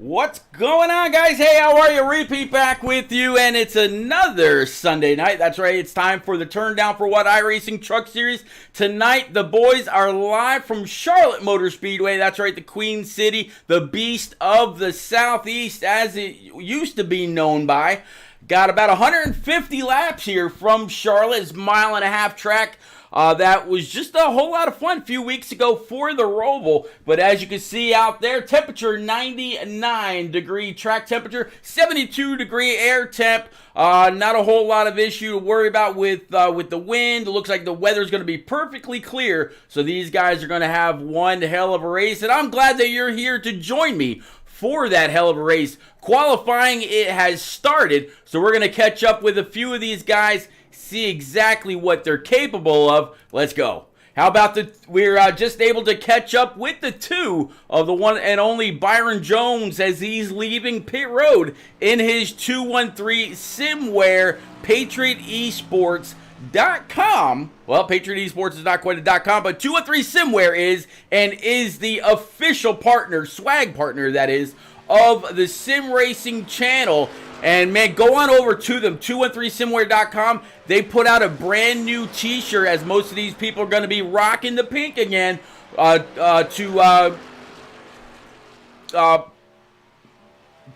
What's going on, guys? Hey, how are you? Repeat back with you, and it's another Sunday night. That's right, it's time for the turn down for what iRacing Truck Series. Tonight, the boys are live from Charlotte Motor Speedway. That's right, the Queen City, the beast of the Southeast, as it used to be known by. Got about 150 laps here from Charlotte. It's a mile-and-a-half track. That was just a whole lot of fun a few weeks ago for the Roval. But as you can see out there, temperature 99 degree track temperature, 72 degree air temp. Not a whole lot of issue to worry about with the wind. It looks like the weather's going to be perfectly clear. So these guys are going to have one hell of a race. And I'm glad that you're here to join me for that hell of a race. Qualifying, it has started. So we're going to catch up with a few of these guys, see exactly what they're capable of. Let's go. How about we're just able to catch up with the two of the one and only Byron Jones as he's leaving pit road in his 213 Simware PatriotEsports.com. Well, Patriot Esports is not quite a .com, but 213 Simware is, and is the official partner, swag partner that is, of the Sim Racing channel. And man, go on over to them, 213simware.com. They put out a brand new t-shirt, as most of these people are going to be rocking the pink again, to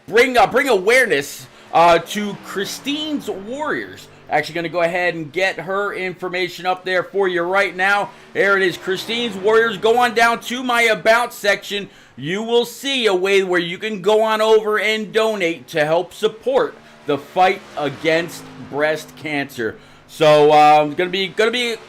bring awareness to Christine's Warriors. Actually going to go ahead and get her information up there for you right now. There it is, Christine's Warriors. Go on down to my About section. You will see a way where you can go on over and donate to help support the fight against breast cancer. So gonna be.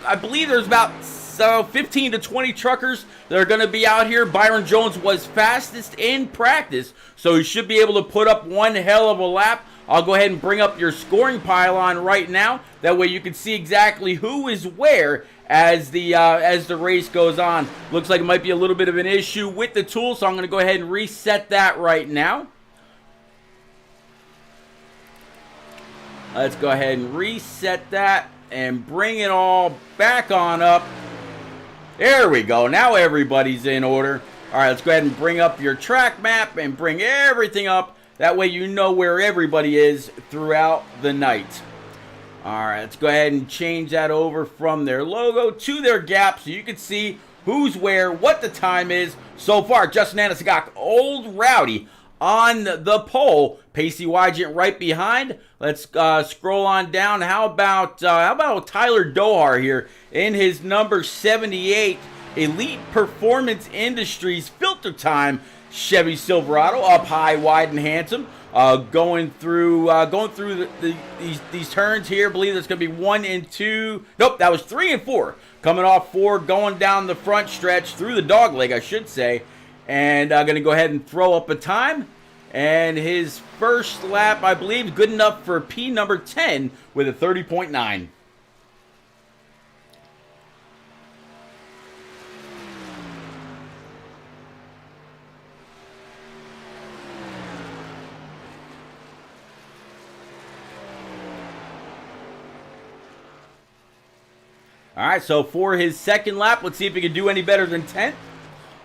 I believe there's about 15 to 20 truckers that are going to be out here. Byron Jones was fastest in practice, so he should be able to put up one hell of a lap. I'll go ahead and bring up your scoring pylon right now. That way you can see exactly who is where as the race goes on. Looks like it might be a little bit of an issue with the tool, so I'm going to go ahead and reset that right now. Let's go ahead and reset that and bring it all back on up. There we go. Now everybody's in order. All right, let's go ahead and bring up your track map and bring everything up. That way you know where everybody is throughout the night. All right, let's go ahead and change that over from their logo to their gap so you can see who's where, what the time is. So far, Justin Anasigak, Old Rowdy on the pole. Pacey Wygent right behind. Let's scroll on down. How about Tyler Dohar here in his number 78 Elite Performance Industries Filter Time Chevy Silverado, up high, wide, and handsome. Going through these turns here. I believe there's going to be 1 and 2. Nope, that was 3 and 4. Coming off 4, going down the front stretch through the dog leg, I should say. And I'm going to go ahead and throw up a time. And his first lap, I believe, good enough for P number 10 with a 30.9. All right, so for his second lap, let's see if he can do any better than 10th.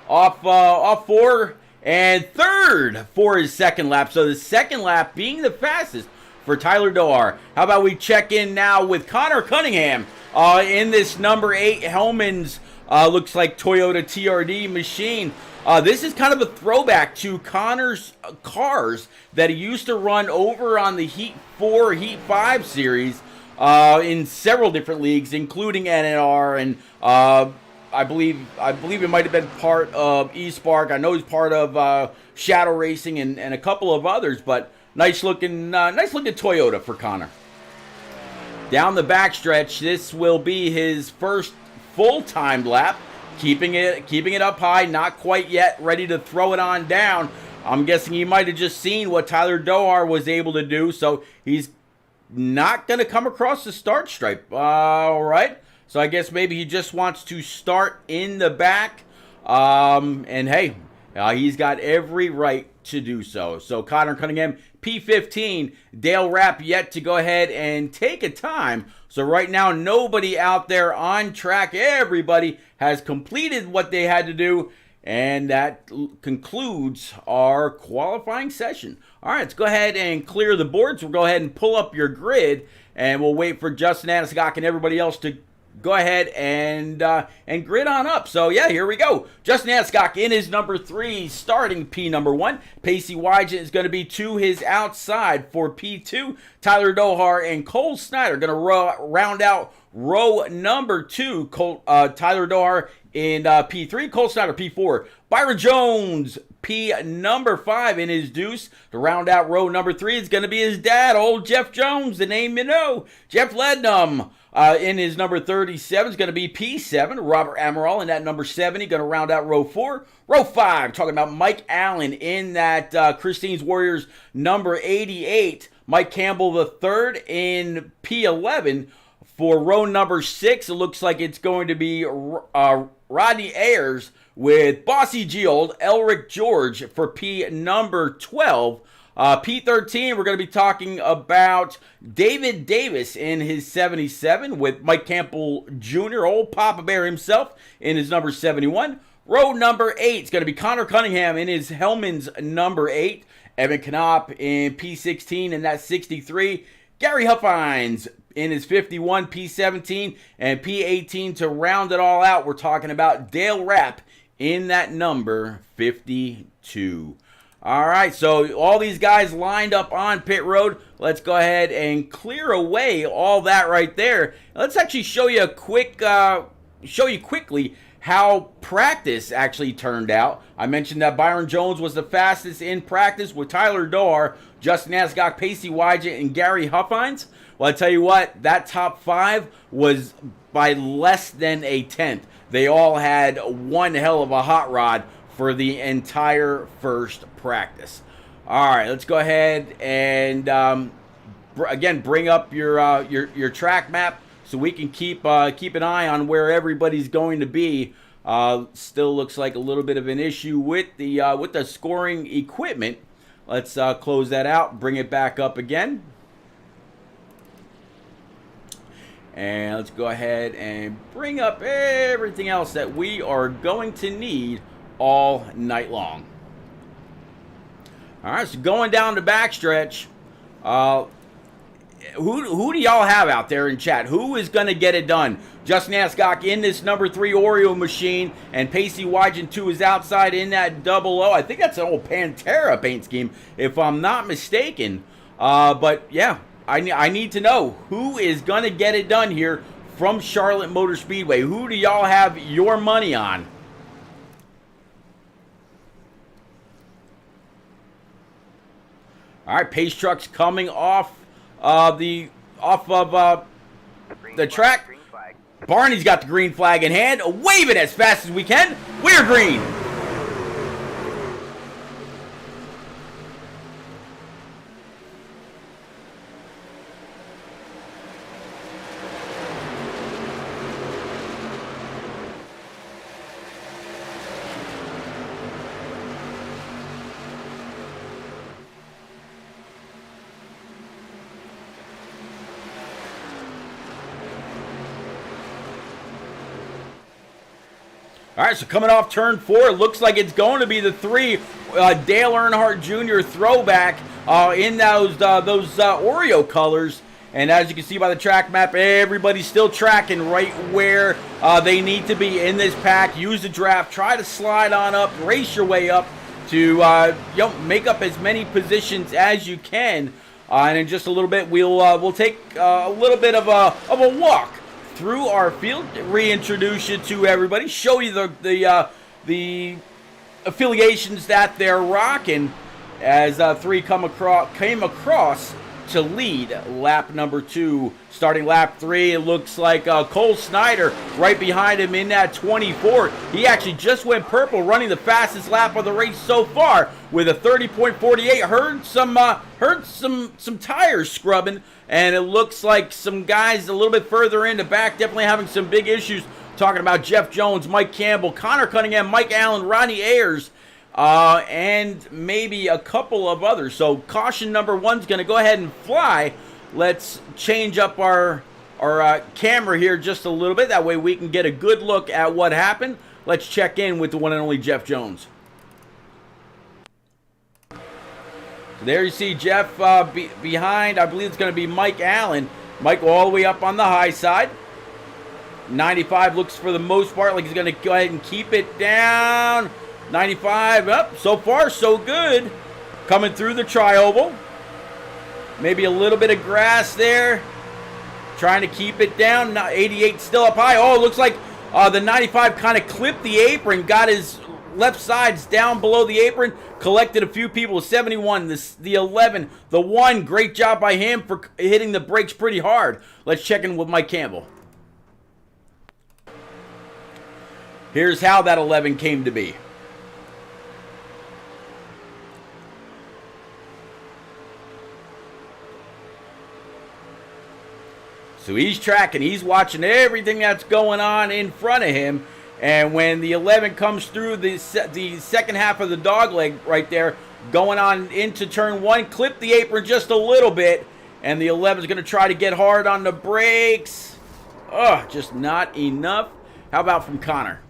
Off 4 and third for his second lap. So the second lap being the fastest for Tyler Dohar. How about we check in now with Connor Cunningham in this number 8 Hellman's looks like Toyota TRD machine. This is kind of a throwback to Connor's cars that he used to run over on the Heat 4, Heat 5 series. In several different leagues, including NNR, and I believe it might have been part of eSpark. I know he's part of Shadow Racing and a couple of others, but nice looking Toyota for Connor. Down the backstretch, this will be his first full-timed lap, keeping it up high, not quite yet ready to throw it on down. I'm guessing he might have just seen what Tyler Dohar was able to do, so he's not going to come across the start stripe. All right. So I guess maybe he just wants to start in the back. And hey, he's got every right to do so. So Connor Cunningham, P15. Dale Rapp yet to go ahead and take a time. So right now, nobody out there on track. Everybody has completed what they had to do. And that concludes our qualifying session. All right, let's go ahead and clear the boards. We'll go ahead and pull up your grid, and we'll wait for Justin Anaskok and everybody else to go ahead and grid on up. So, yeah, here we go. Justin Anaskok in his number 3, starting P number 1. Pacey Wygant is going to be to his outside for P2. Tyler Dohar and Cole Snyder going to round out row number 2. Tyler Dohar in P3, Cole Snyder P4. Byron Jones, P number 5 in his deuce. To round out row number 3 is going to be his dad, old Jeff Jones, the name you know. Jeff Lednum in his number 37 is going to be P7. Robert Amaral in that number 70, going to round out row 4. Row 5, talking about Mike Allen in that Christine's Warriors number 88. Mike Campbell the third in P11. For row number 6, it looks like it's going to be Rodney Ayers with Bossy G, old Elric George for P number 12. P13, we're going to be talking about David Davis in his 77 with Mike Campbell Jr., old Papa Bear himself, in his number 71. Row number 8 is going to be Connor Cunningham in his Hellman's number 8. Evan Knopp in P16 in that 63. Gary Huffines in his 51, P17, and P18 to round it all out. We're talking about Dale Rapp in that number 52. All right, so all these guys lined up on pit road. Let's go ahead and clear away all that right there. Let's actually show you a quick, quickly how practice actually turned out. I mentioned that Byron Jones was the fastest in practice with Tyler Dohar, Justin Anaskok, Pacey Wygant, and Gary Huffines. Well, I tell you what, that top 5 was by less than a tenth. They all had one hell of a hot rod for the entire first practice. All right, let's go ahead and again bring up your track map so we can keep an eye on where everybody's going to be. Still looks like a little bit of an issue with the scoring equipment. Let's close that out, bring it back up again. And let's go ahead and bring up everything else that we are going to need all night long. All right, so going down the backstretch, who do y'all have out there in chat? Who is going to get it done? Justin Anaskok in this number 3 Oreo machine, and Pacey Wygant to his outside in that 00. I think that's an old Pantera paint scheme, if I'm not mistaken. But yeah, I need to know who is going to get it done here from Charlotte Motor Speedway. Who do y'all have your money on? All right, pace trucks coming off of the track. Barney's got the green flag in hand. Wave it as fast as we can. We're green. All right, so coming off turn 4, it looks like it's going to be the 3 Dale Earnhardt Jr. throwback in those Oreo colors. And as you can see by the track map, everybody's still tracking right where they need to be in this pack. Use the draft, try to slide on up, race your way up to make up as many positions as you can. And in just a little bit, we'll take a little bit of a walk through our field, reintroduce you to everybody, show you the affiliations that they're rocking as 3 came across to lead lap number 2. Starting lap 3, it looks like Cole Snyder right behind him in that 24. He actually just went purple, running the fastest lap of the race so far with a 30.48. Heard some tires scrubbing, and it looks like some guys a little bit further in the back definitely having some big issues. Talking about Jeff Jones, Mike Campbell, Connor Cunningham, Mike Allen, Rodney Ayers, and maybe a couple of others. So caution number 1 is going to go ahead and fly. Let's change up our camera here just a little bit. That way we can get a good look at what happened. Let's check in with the one and only Jeff Jones. So there you see Jeff behind, I believe it's going to be Mike Allen. Mike all the way up on the high side. 95 looks for the most part like he's going to go ahead and keep it down. 95 up. So far, so good. Coming through the tri-oval. Maybe a little bit of grass there. Trying to keep it down. 88 still up high. Oh, it looks like the 95 kind of clipped the apron. Got his left sides down below the apron. Collected a few people. 71, the 11, the 1. Great job by him for hitting the brakes pretty hard. Let's check in with Mike Campbell. Here's how that 11 came to be. So he's tracking, he's watching everything that's going on in front of him. And when the 11 comes through the second half of the dog leg right there, going on into turn 1, clip the apron just a little bit. And the 11 is going to try to get hard on the brakes. Just not enough. How about from Connor?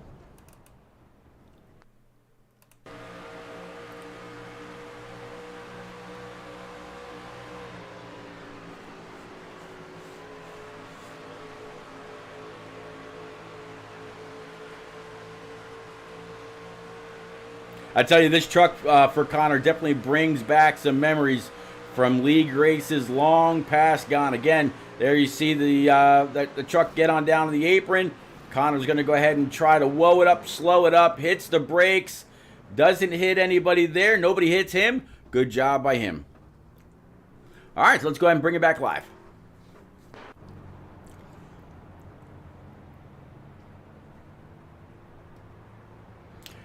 I tell you, this truck for Connor definitely brings back some memories from league races long past gone. Again, there you see the truck get on down to the apron. Connor's going to go ahead and try to whoa it up, slow it up, hits the brakes, doesn't hit anybody there. Nobody hits him. Good job by him. All right, so let's go ahead and bring it back live.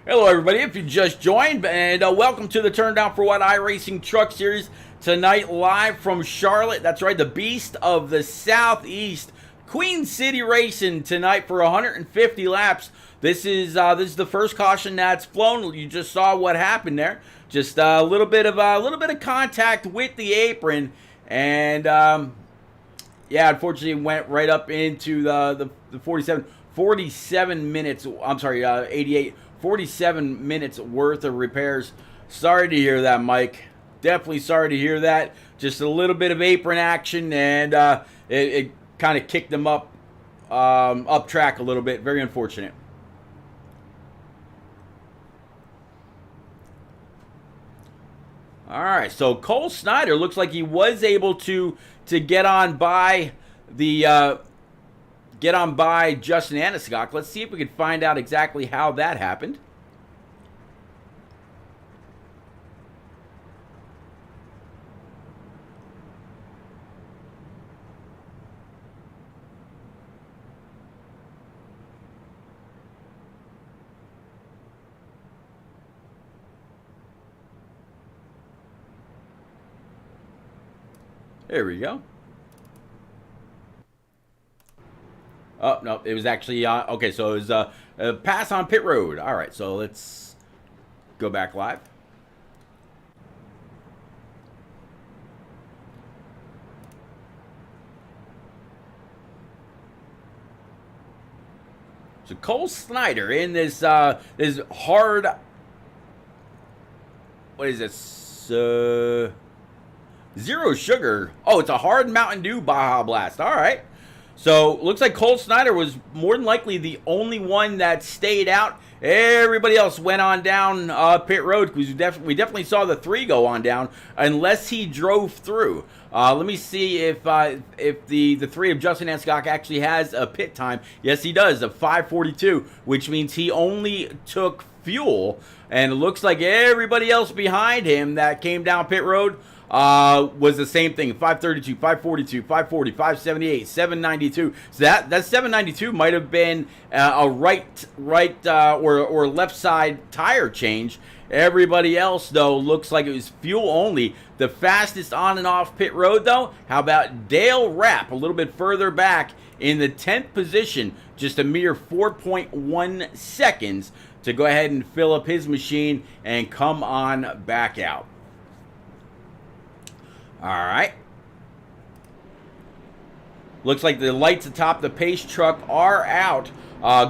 Hello, everybody. If you just joined, and welcome to the Turn Down for What iRacing Truck Series tonight, live from Charlotte. That's right, the Beast of the Southeast, Queen City Racing tonight for 150 laps. This is the first caution that's flown. You just saw what happened there. Just a little bit of contact with the apron, and yeah, unfortunately, went right up into the 47 minutes. I'm sorry, 88. 47 minutes worth of repairs. Sorry to hear that, Mike. Definitely sorry to hear that. Just a little bit of apron action, and it kind of kicked them up track a little bit. Very unfortunate. All right, so Cole Snyder looks like he was able to get on by the Justin Aniskok. Let's see if we can find out exactly how that happened. There we go. Oh, no, it was actually, okay, so it was a pass on pit road. All right, so let's go back live. So Cole Snyder in this this hard, what is this, Zero Sugar. Oh, it's a hard Mountain Dew Baja Blast. All right. So, looks like Cole Snyder was more than likely the only one that stayed out. Everybody else went on down pit road because we definitely saw the 3 go on down unless he drove through. Let me see if the 3 of Justin Aniskok actually has a pit time. Yes, he does, a 5:42, which means he only took fuel. And it looks like everybody else behind him that came down pit road was the same thing. 532, 542, 540, 578, 792. So that 792 might have been a right or left side tire change. Everybody else, though, looks like it was fuel only. The fastest on and off pit road, though, how about Dale Rapp, a little bit further back in the 10th position, just a mere 4.1 seconds to go ahead and fill up his machine and come on back out. All right. Looks like the lights atop the pace truck are out.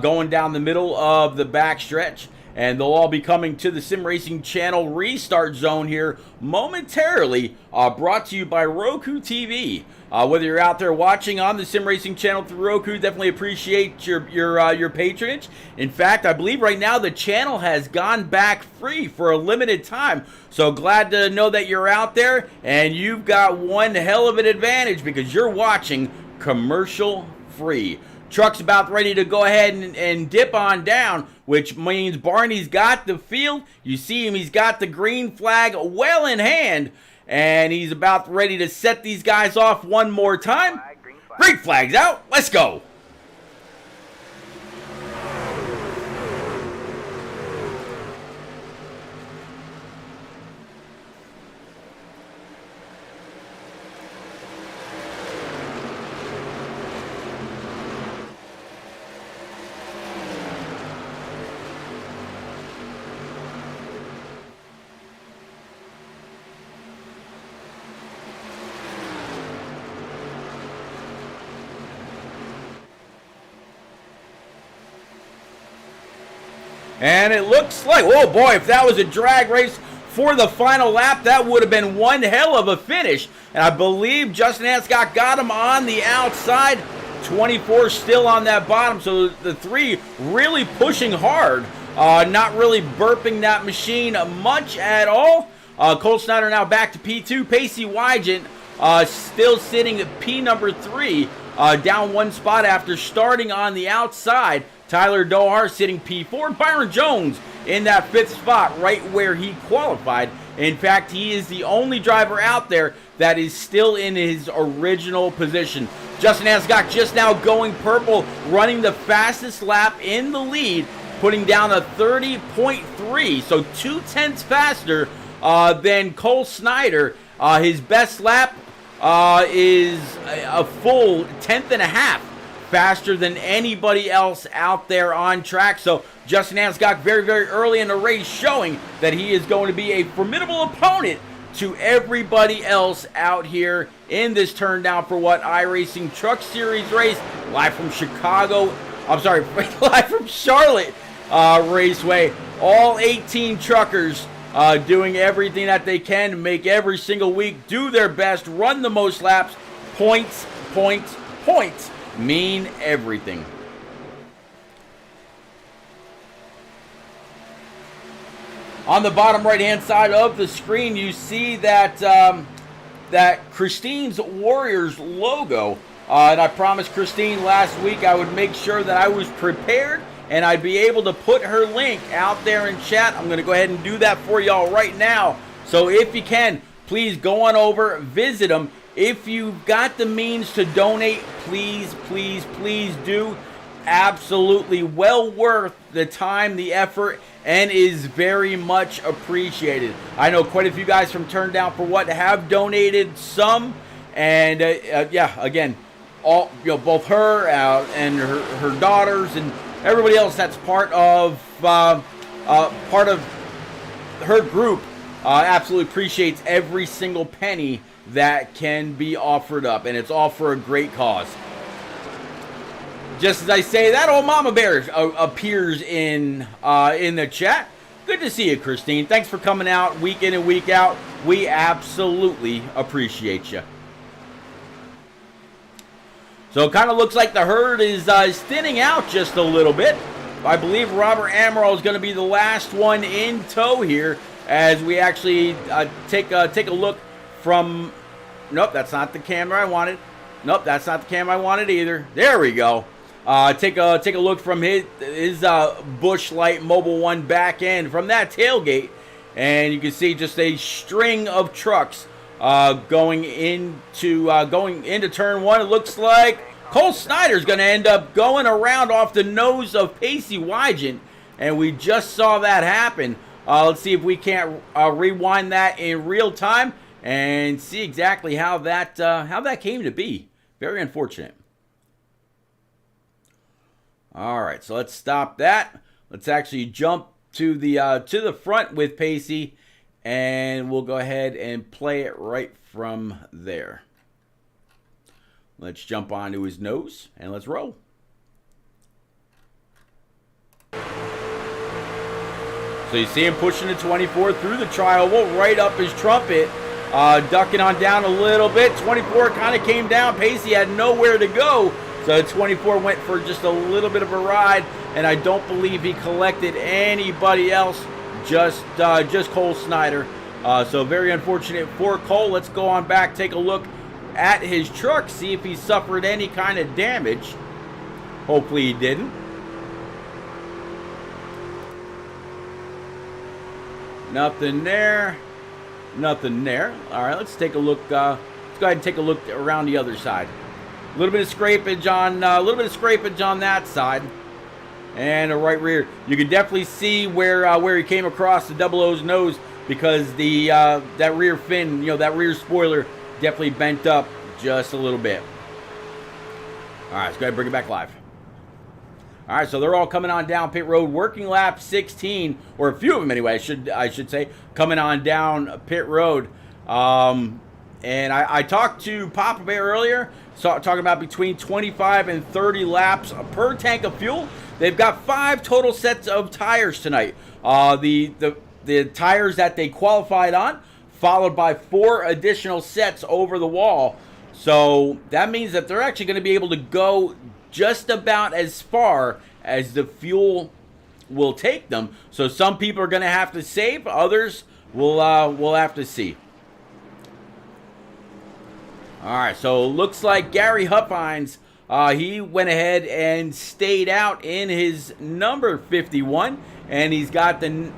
going down the middle of the backstretch. And they'll all be coming to the Sim Racing Channel restart zone here momentarily, brought to you by Roku TV. Whether you're out there watching on the Sim Racing Channel through Roku, definitely appreciate your patronage. In fact, I believe right now the channel has gone back free for a limited time. So glad to know that you're out there, and you've got one hell of an advantage because you're watching commercial free. Truck's about ready to go ahead and dip on down, which means Barney's got the field. You see him, he's got the green flag well in hand, and he's about ready to set these guys off one more time. Green flag's out. Let's go. And it looks like, oh boy, if that was a drag race for the final lap, that would have been one hell of a finish. And I believe Justin Anscott got him on the outside. 24 still on that bottom, so the three really pushing hard, not really burping that machine much at all. Cole Snyder now back to P2. Pacey Wygant still sitting at P number 3, down one spot after starting on the outside. Tyler Dohar sitting P4. Byron Jones in that 5th spot, right where he qualified. In fact, he is the only driver out there that is still in his original position. Justin Anscott just now going purple, running the fastest lap in the lead, putting down a 30.3, so 0.2 faster than Cole Snyder. His best lap is a full 10.5 faster than anybody else out there on track. So Justin Anscott very, very early in the race showing that he is going to be a formidable opponent to everybody else out here in this turn down for what iRacing Truck Series race, live from Chicago, I'm sorry, live from Charlotte Raceway. All 18 truckers doing everything that they can to make every single week do their best, run the most laps. Points, points, points mean everything. On the bottom right-hand side of the screen, you see that that Christine's Warriors logo. And I promised Christine last week I would make sure that I was prepared and I'd be able to put her link out there in chat. I'm going to go ahead and do that for y'all right now. So if you can, please go on over, visit them. If you've got the means to donate, please, please, please do. Absolutely well worth the time, the effort, and is very much appreciated. I know quite a few guys from Turn Down for What have donated some, and yeah, again, all both her and her daughters and everybody else that's part of her group absolutely appreciates every single penny that can be offered up, and it's all for a great cause. Just as I say that, old Mama Bear appears in the chat. Good to see you, Christine. Thanks for coming out week in and week out. We absolutely appreciate you. So it kind of looks like the herd is thinning out just a little bit. I believe Robert Amaral is going to be the last one in tow here as we actually take a look from... Nope, that's not the camera I wanted. Nope, that's not the camera I wanted either. There we go. Take a look from his Busch Light Mobile One back end from that tailgate, and you can see just a string of trucks going into turn one. It looks like Cole Snyder's going to end up going around off the nose of Pacey Wygant, and we just saw that happen. Let's see if we can't rewind that in real time and see exactly how that came to be. Very unfortunate. All right, so let's stop that. Let's actually jump to the front with Pacey, and we'll go ahead and play it right from there. Let's jump onto his nose and let's roll. So you see him pushing the 24 through the tri-oval, right up his trumpet, ducking on down a little bit. 24 kind of came down. Pacey had nowhere to go, so 24 went for just a little bit of a ride, and I don't believe he collected anybody else, just Cole Snyder. So very unfortunate for Cole. Let's go on back, take a look at his truck, see if he suffered any kind of damage. Hopefully he didn't. Nothing there. Nothing there. All right, let's take a look. Let's go ahead and take a look around the other side. A little bit of scrapage on, that side, and a right rear. You can definitely see where he came across the double O's nose, because the that rear fin, that rear spoiler definitely bent up just a little bit. All right, let's go ahead and bring it back live. All right, so they're all coming on down pit road, working lap 16, or a few of them anyway, I should say, coming on down pit road. And I talked to Papa Bear earlier, talking about between 25 and 30 laps per tank of fuel. They've got 5 total sets of tires tonight. The tires that they qualified on, followed by 4 additional sets over the wall. So that means that they're actually going to be able to go just about as far as the fuel will take them. So some people are going to have to save, others we'll have to see. All right, so looks like Gary Huffines, he went ahead and stayed out in his number 51, and he's got the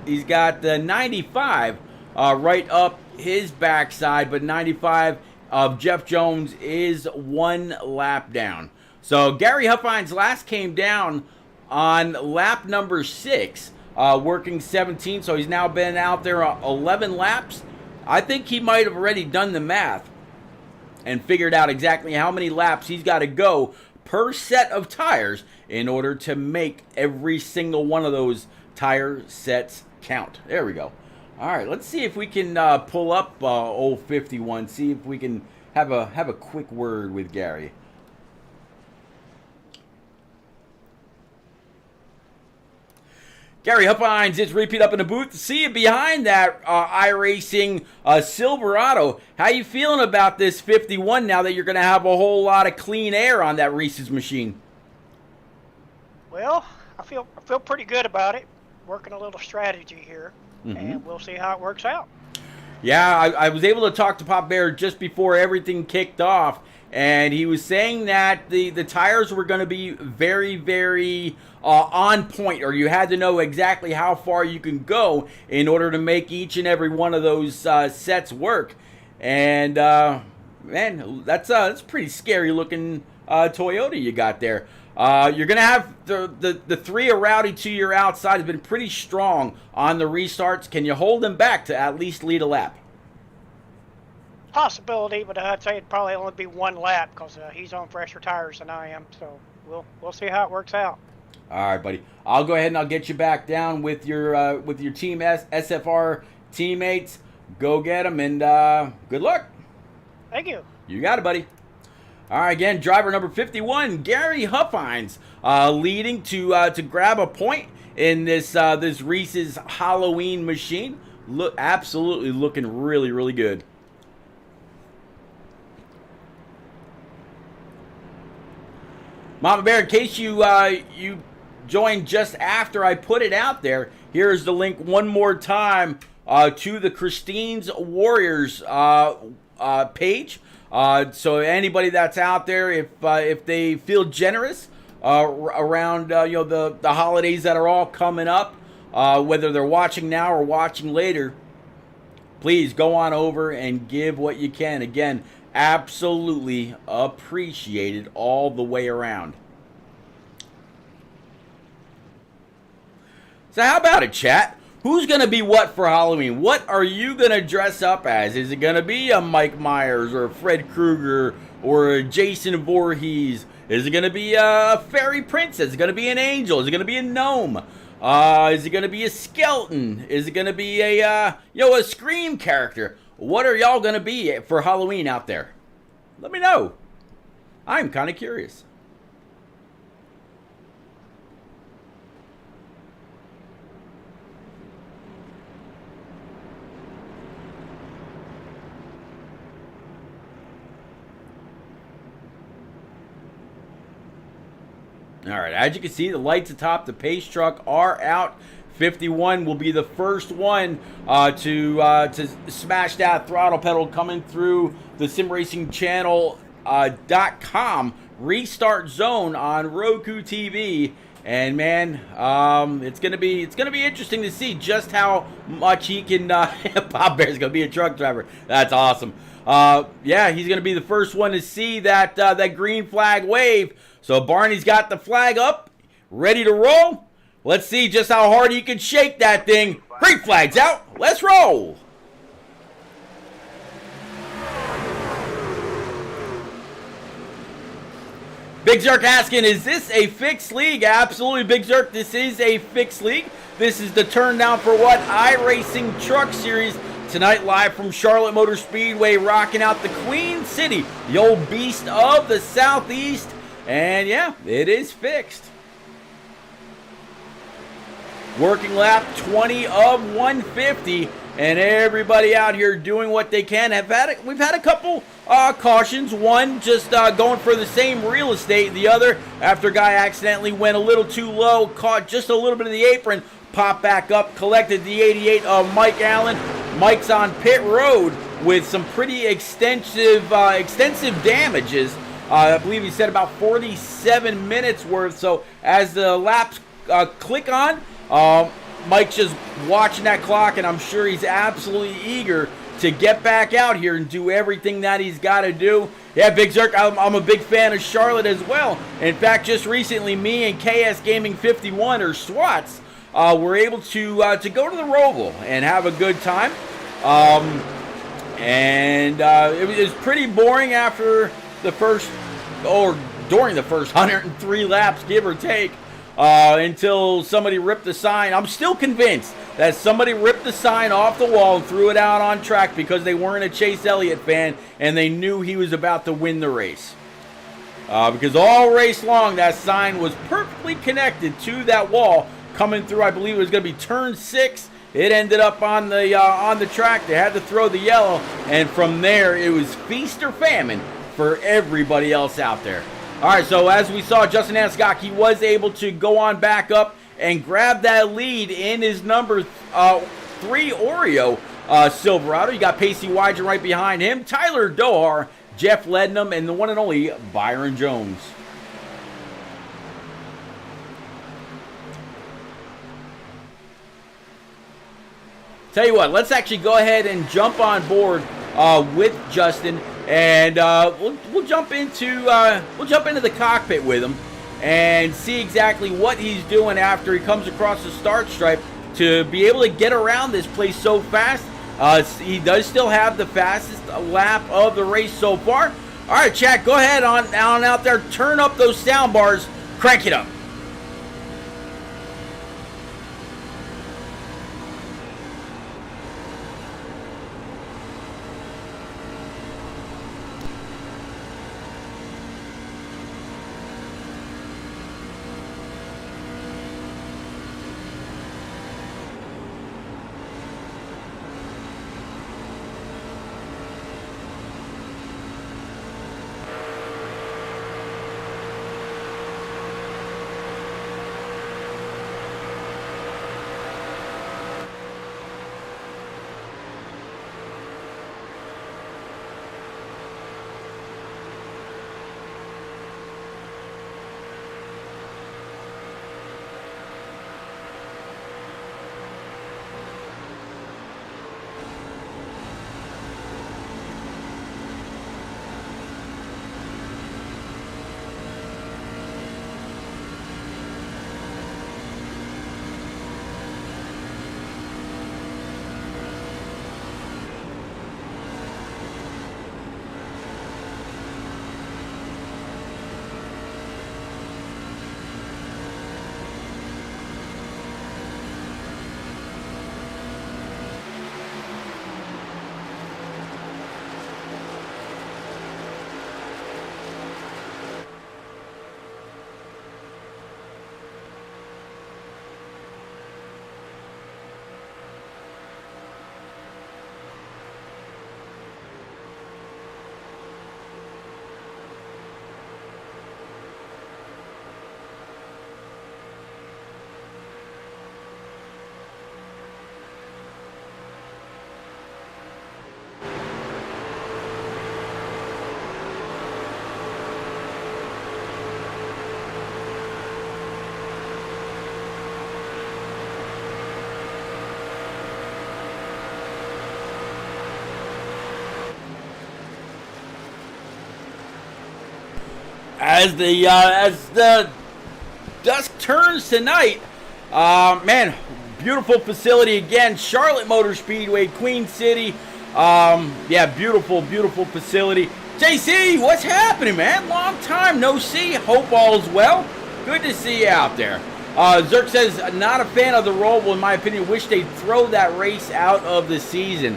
95 right up his backside, but 95 of Jeff Jones is 1 lap down. So Gary Huffines last came down on lap number 6, working 17, so he's now been out there 11 laps. I think he might have already done the math and figured out exactly how many laps he's got to go per set of tires in order to make every single one of those tire sets count. There we go. All right, let's see if we can pull up old 51, see if we can have a quick word with Gary. Gary Huffines is repeat up in the booth. See you behind that iRacing Silverado. How you feeling about this 51 now that you're going to have a whole lot of clean air on that Reese's machine? Well, I feel pretty good about it. Working a little strategy here, and we'll see how it works out. Yeah, I was able to talk to Pop Bear just before everything kicked off, and he was saying that the tires were going to be very, very on point, or you had to know exactly how far you can go in order to make each and every one of those sets work. And man, that's pretty scary looking Toyota you got there. You're going to have the 3 of Rowdy to your outside has been pretty strong on the restarts. Can you hold them back to at least lead a lap? Possibility, but I'd say it'd probably only be 1 lap because he's on fresher tires than I am. So we'll see how it works out. All right, buddy. I'll go ahead and I'll get you back down with your team SFR teammates. Go get them, and good luck. Thank you. You got it, buddy. All right, again, driver number 51, Gary Huffines, leading to grab a point in this Reese's Halloween machine. Absolutely looking really, really good. Mama Bear, in case you joined just after I put it out there, here's the link one more time to the Christine's Warriors page. So anybody that's out there, if they feel generous around the holidays that are all coming up, whether they're watching now or watching later, please go on over and give what you can. Again, absolutely appreciated all the way around. So how about it, chat? Who's going to be what for Halloween? What are you going to dress up as? Is it going to be a Mike Myers or a Fred Krueger or a Jason Voorhees? Is it going to be a fairy princess? Is it going to be an angel? Is it going to be a gnome? Is it going to be a skeleton? Is it going to be a Scream character? What are y'all going to be for Halloween out there? Let me know. I'm kind of curious. All right, as you can see, the lights atop the pace truck are out. 51 will be the first one to smash that throttle pedal coming through the simracingchannel.com restart zone on Roku TV. And man, it's gonna be interesting to see just how much he can. Bob Bear's gonna be a truck driver. That's awesome. Yeah, he's gonna be the first one to see that that green flag wave. So Barney's got the flag up, ready to roll. Let's see just how hard he can shake that thing. Green flag's out. Let's roll. Big Zerk asking, is this a fixed league? Absolutely, Big Zerk, this is a fixed league. This is the turn down for what? iRacing Truck Series. Tonight, live from Charlotte Motor Speedway, rocking out the Queen City, the old beast of the Southeast. And yeah, it is fixed. Working lap 20 of 150, and everybody out here doing what they can. We've had a couple cautions. One just going for the same real estate. The other, after a guy accidentally went a little too low, caught just a little bit of the apron, popped back up, collected the 88 of Mike Allen. Mike's on pit road with some pretty extensive damages. I believe he said about 47 minutes worth. So as the laps click on, Mike's just watching that clock, and I'm sure he's absolutely eager to get back out here and do everything that he's got to do. Yeah, Big Zerk, I'm a big fan of Charlotte as well. In fact, just recently, me and KS Gaming 51, or SWATs, were able to go to the Roval and have a good time. It was pretty boring after the first, or during the first 103 laps, give or take. Until somebody ripped the sign. I'm still convinced that somebody ripped the sign off the wall and threw it out on track because they weren't a Chase Elliott fan and they knew he was about to win the race. Because all race long, that sign was perfectly connected to that wall coming through. I believe it was going to be turn 6. It ended up on the track. They had to throw the yellow, and from there it was feast or famine for everybody else out there. All right, so as we saw, Justin Anscock, he was able to go on back up and grab that lead in his number 3 Oreo Silverado. You got Pacey Wygen right behind him, Tyler Dohar, Jeff Lednam, and the one and only Byron Jones. Tell you what, let's actually go ahead and jump on board with Justin, and we'll jump into the cockpit with him and see exactly what he's doing after he comes across the start stripe to be able to get around this place so fast. He does still have the fastest lap of the race so far. All right, chat, go ahead on out there, turn up those sound bars, crank it up. as the dusk turns tonight. Man, beautiful facility again. Charlotte Motor Speedway, Queen City. Yeah, beautiful facility. JC, what's happening, man? Long time no see. Hope all's well. Good to see you out there. Zerk says, not a fan of the Roval, in my opinion. Wish they'd throw that race out of the season.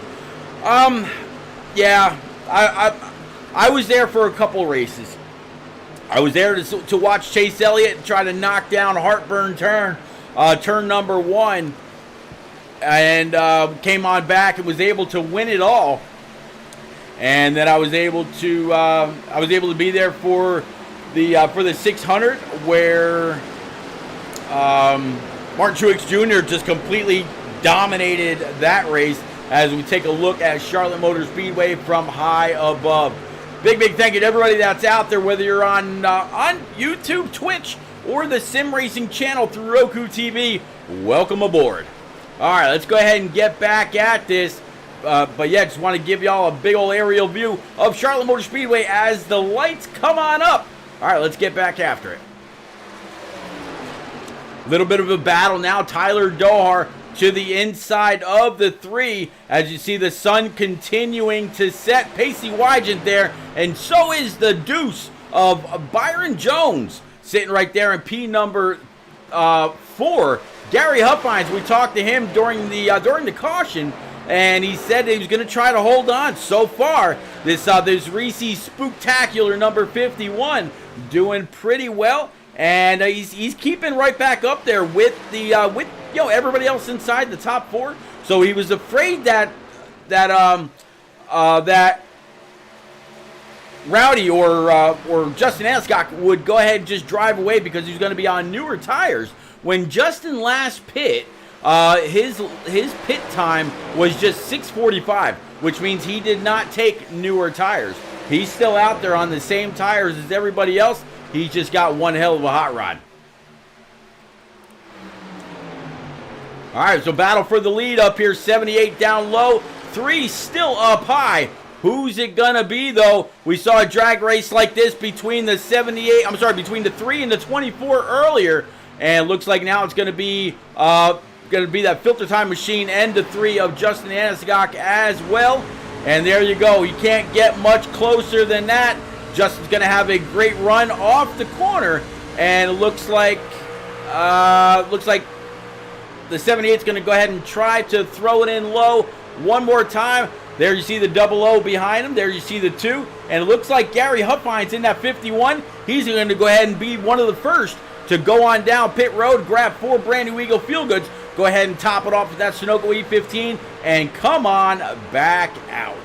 Yeah, I was there for a couple races. I was there to watch Chase Elliott try to knock down Heartburn turn number 1, and came on back and was able to win it all. And then I was able to be there for the 600, where Martin Truex Jr. just completely dominated that race. As we take a look at Charlotte Motor Speedway from high above. Big thank you to everybody that's out there, whether you're on YouTube, Twitch, or the Sim Racing channel through Roku TV. Welcome aboard. All right, let's go ahead and get back at this. But yeah, just want to give y'all a big old aerial view of Charlotte Motor Speedway as the lights come on up. All right, let's get back after it. Little bit of a battle now. Tyler Dohar to the inside of the 3, as you see the sun continuing to set. Pacey Wygant there, and so is the deuce of Byron Jones sitting right there in P number 4. Gary Huffines, we talked to him during the caution, and he said he was going to try to hold on. So far, this Reese Spooktacular number 51 doing pretty well, and he's keeping right back up there with everybody else inside the top 4. So he was afraid that Rowdy or Justin Escock would go ahead and just drive away because he's going to be on newer tires. When Justin last pit, his pit time was just 6:45, which means he did not take newer tires. He's still out there on the same tires as everybody else. He's just got one hell of a hot rod. All right, so battle for the lead up here. 78 down low, 3 still up high. Who's it gonna be though? We saw a drag race like this between the 3 and the 24 earlier, and it looks like now it's gonna be that filter time machine and the 3 of Justin Anisgok as well. And there you go. You can't get much closer than that. Justin's gonna have a great run off the corner, and it looks like the 78's going to go ahead and try to throw it in low one more time. There you see the 00 behind him. There you see the 2. And it looks like Gary Huffines in that 51. He's going to go ahead and be one of the first to go on down pit road, grab 4 brand new Eagle Feel Goods, go ahead and top it off with that Sunoco E15, and come on back out.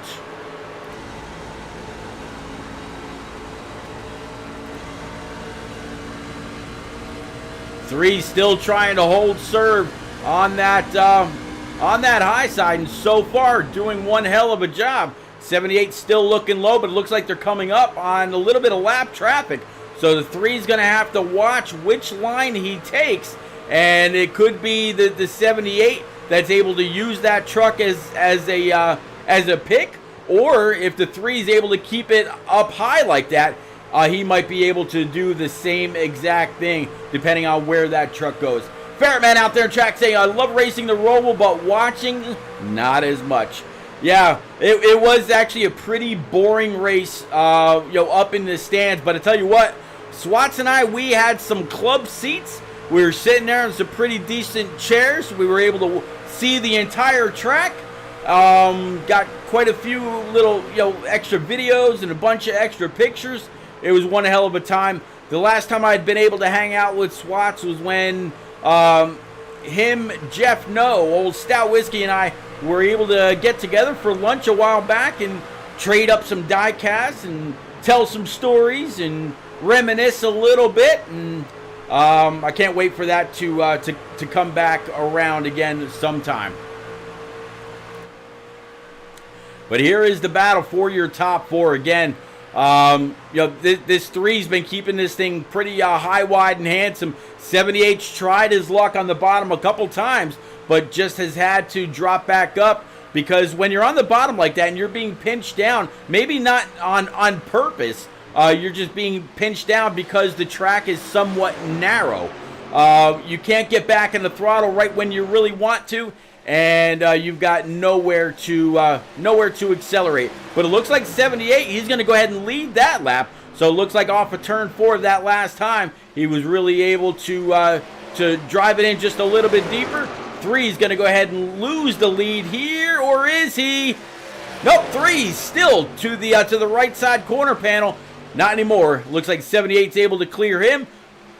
Three still trying to hold serve on that high side, and so far doing one hell of a job. 78 still looking low, but it looks like they're coming up on a little bit of lap traffic. So the 3's going to have to watch which line he takes, and it could be the 78 that's able to use that truck as a pick, or if the 3 is able to keep it up high like that, he might be able to do the same exact thing depending on where that truck goes. Ferret Man out there in track saying, I love racing the Roval, but watching, not as much. Yeah, it was actually a pretty boring race, up in the stands. But I tell you what, Swats and I, we had some club seats. We were sitting there in some pretty decent chairs. We were able to see the entire track. Got quite a few little, extra videos and a bunch of extra pictures. It was one hell of a time. The last time I'd been able to hang out with Swats was when him, Jeff No, old Stout Whiskey, and I were able to get together for lunch a while back and trade up some die casts and tell some stories and reminisce a little bit. And I can't wait for that to come back around again sometime. But here is the battle for your top 4 again. This 3's been keeping this thing pretty high, wide, and handsome. 78's tried his luck on the bottom a couple times, but just has had to drop back up, because when you're on the bottom like that and you're being pinched down, maybe not on purpose, you're just being pinched down because the track is somewhat narrow. You can't get back in the throttle right when you really want to, and you've got nowhere to accelerate. But it looks like 78, he's going to go ahead and lead that lap. So it looks like off of turn 4 of that last time, he was really able to drive it in just a little bit deeper. 3 is going to go ahead and lose the lead here, or is he? Nope, 3 still to the right side corner panel. Not anymore. Looks like 78's able to clear him.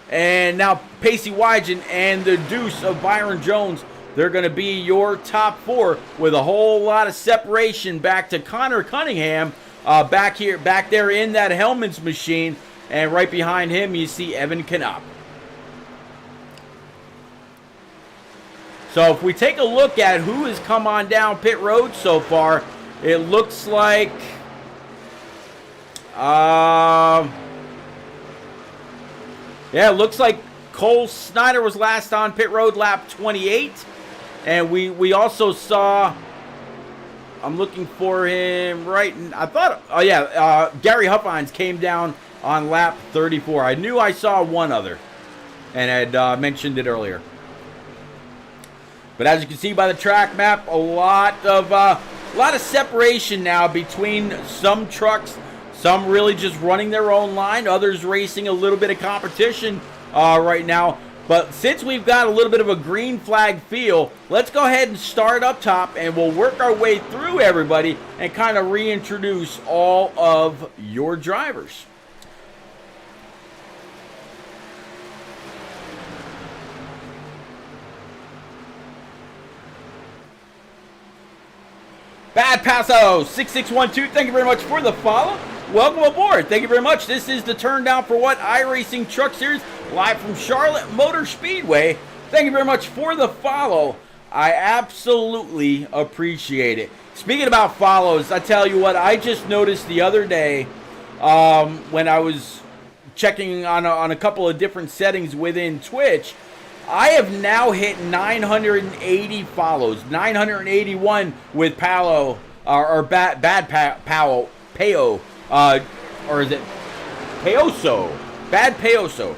And now Pacey Wygen and the deuce of Byron Jones, they're going to be your top 4 with a whole lot of separation back to Connor Cunningham back there in that Hellman's machine. And right behind him, you see Evan Knopp. So if we take a look at who has come on down pit road so far, it looks like it looks like Cole Snyder was last on pit road, lap 28. And we also saw, I'm looking for him right, Gary Huffines came down on lap 34. I knew I saw one other and had mentioned it earlier. But as you can see by the track map, a lot of separation now between some trucks, some really just running their own line, others racing a little bit of competition right now. But since we've got a little bit of a green flag feel, let's go ahead and start up top, and we'll work our way through everybody and kind of reintroduce all of your drivers. Bad Paso 6612, thank you very much for the follow. Welcome aboard. Thank you very much. This is the Turn Down for What iRacing Truck Series live from Charlotte Motor Speedway. Thank you very much for the follow. I absolutely appreciate it. Speaking about follows, I tell you what, I just noticed the other day when I was checking on a couple of different settings within Twitch, I have now hit 980 follows, 981 with Paolo, or Bad Paolo, Peo, or is it Peoso? Bad Peoso.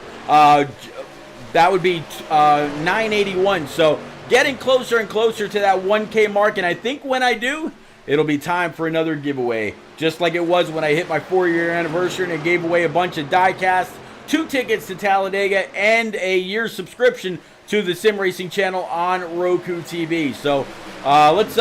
That would be 981. So getting closer and closer to that 1K mark, and I think when I do, it'll be time for another giveaway. Just like it was when I hit my 4-year anniversary and I gave away a bunch of diecasts, 2 tickets to Talladega, and a year's subscription to the Sim Racing channel on Roku TV. So let's